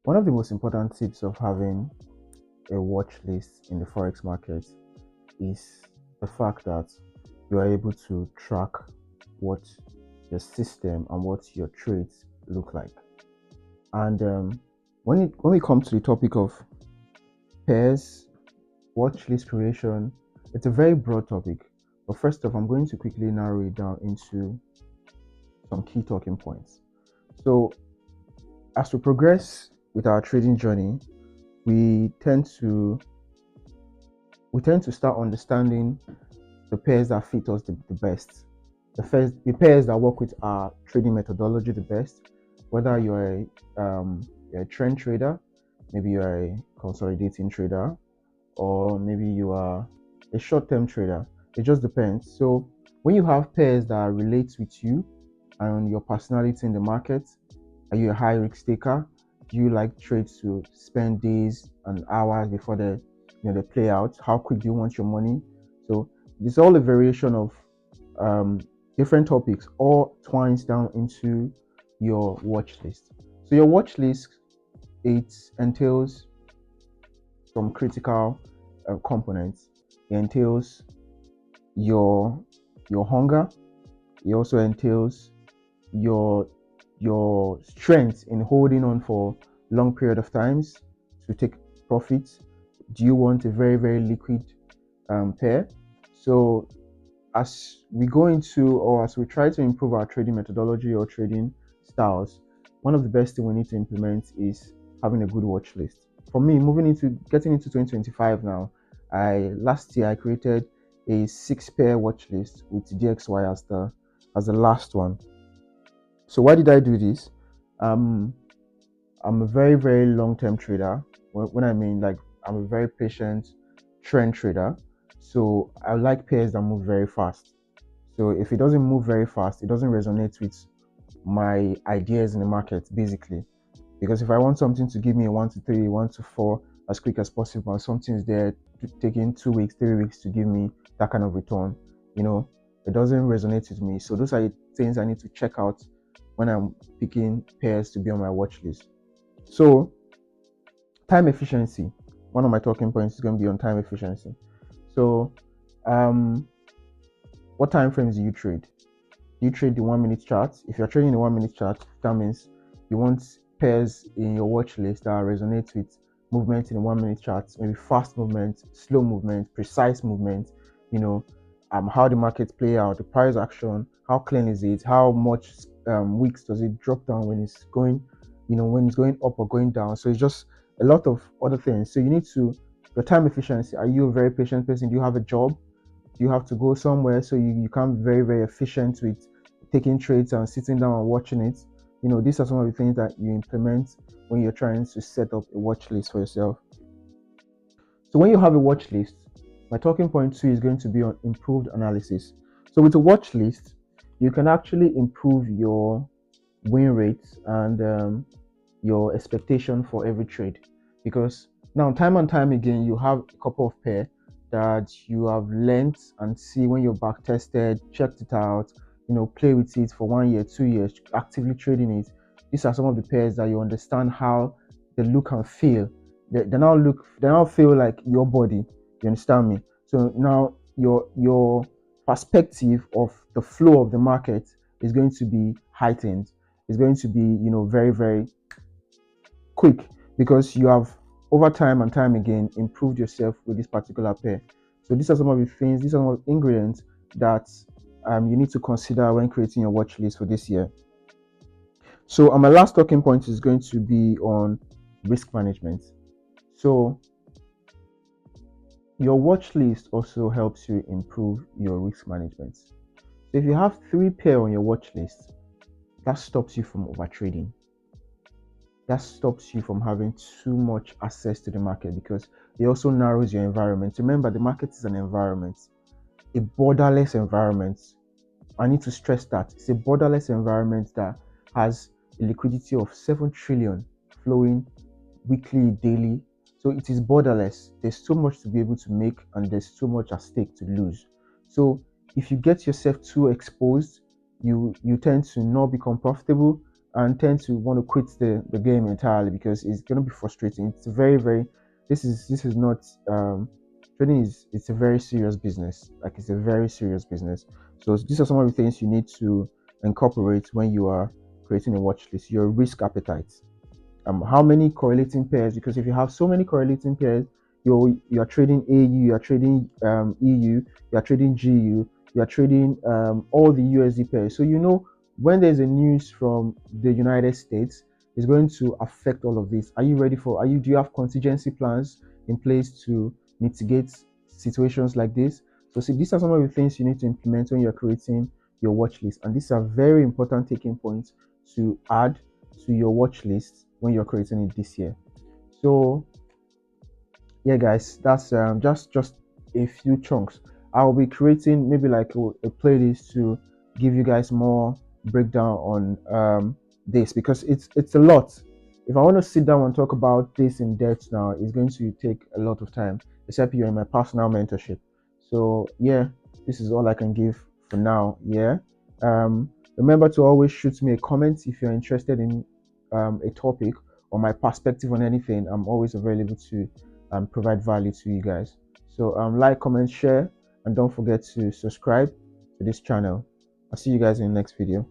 One of the most important tips of having a watch list in the Forex market is the fact that you are able to track what your system and what your trades look like. And when we come to the topic of pairs, watch list creation, it's a very broad topic. But first off, I'm going to quickly narrow it down into some key talking points. So as we progress with our trading journey, we tend to start understanding the pairs that fit us the best. The pairs that work with our trading methodology the best. Whether you're a trend trader, maybe you're a consolidating trader, or maybe you are a short-term trader. It just depends. So when you have pairs that relate with you and your personality in the market, are you a high risk taker? Do you like trades to spend days and hours before they play out? How quick do you want your money? So it's all a variation of different topics, all twines down into your watch list. So your watch list, it entails some critical components. It entails your hunger. It also entails your strength in holding on for long period of times to take profits. Do you want a very, very liquid pair? So as we go into, or as we try to improve our trading methodology or trading styles, one of the best things we need to implement is having a good watch list. For me, getting into 2025 now, last year I created a 6-pair watch list with DXY as the last one. So why did I do this? I'm a very, very long-term trader. When I mean, like, I'm a very patient trend trader. So I like pairs that move very fast. So if it doesn't move very fast, it doesn't resonate with my ideas in the market, basically. Because if I want something to give me a 1 to 3, 1 to 4 as quick as possible, and something is there taking 2 weeks, 3 weeks to give me that kind of return, it doesn't resonate with me. So those are the things I need to check out when I'm picking pairs to be on my watch list. So time efficiency, one of my talking points is going to be on time efficiency. So what time frames do you trade? Do you trade the 1 minute chart? If you're trading the 1 minute chart, that means you want pairs in your watch list that resonate with movement in the 1 minute chart, maybe fast movement, slow movement, precise movement, how the markets play out, the price action, how clean is it, how much weeks does it drop down when it's going, when it's going up or going down. So it's just a lot of other things. So you need your time efficiency. Are you a very patient person? Do you have a job? Do you have to go somewhere? So you can be very, very efficient with taking trades and sitting down and watching it. These are some of the things that you implement when you're trying to set up a watch list for yourself. So when you have a watch list, my talking point 2 is going to be on improved analysis. So with a watch list, you can actually improve your win rates and your expectation for every trade, because now time and time again you have a couple of pair that you have learned and see when you're back tested, checked it out, play with it for 1 year, 2 years, actively trading it. These are some of the pairs that you understand how they look and feel. They now feel like your body. You understand me? So now your perspective of the flow of the market is going to be heightened. It's going to be, very, very quick, because you have over time and time again improved yourself with this particular pair. So these are some of the things, these are some of the ingredients that you need to consider when creating your watch list for this year. So my last talking point is going to be on risk management. So your watch list also helps you improve your risk management. So if you have 3 pair on your watch list, that stops you from overtrading. That stops you from having too much access to the market, because it also narrows your environment. Remember, the market is an environment, a borderless environment. I need to stress that it's a borderless environment that has a liquidity of 7 trillion flowing weekly, daily. So it is borderless. There's so much to be able to make, and there's so much at stake to lose. So if you get yourself too exposed, you tend to not become profitable, and tend to want to quit the game entirely because it's going to be frustrating. It's very this is not trading is it's a very serious business. Like it's a very serious business. So these are some of the things you need to incorporate when you are creating a watch list. Your risk appetite. How many correlating pairs? Because if you have so many correlating pairs, you're trading AU, you're trading EU, you're trading GU, you're trading all the USD pairs. So when there's a news from the United States, it's going to affect all of this. Are you ready for? Do you have contingency plans in place to mitigate situations like this? So see, these are some of the things you need to implement when you're creating your watch list, and these are very important taking points to add to your watch list when you're creating it this year. So yeah, guys, that's just a few chunks. I'll be creating maybe like a playlist to give you guys more breakdown on this, because it's a lot. If I want to sit down and talk about this in depth now, it's going to take a lot of time, except you're in my personal mentorship. So yeah, this is all I can give for now. Yeah. Remember to always shoot me a comment if you're interested in a topic or my perspective on anything. I'm always available to provide value to you guys. So like, comment, share, and don't forget to subscribe to this channel. I'll see you guys in the next video.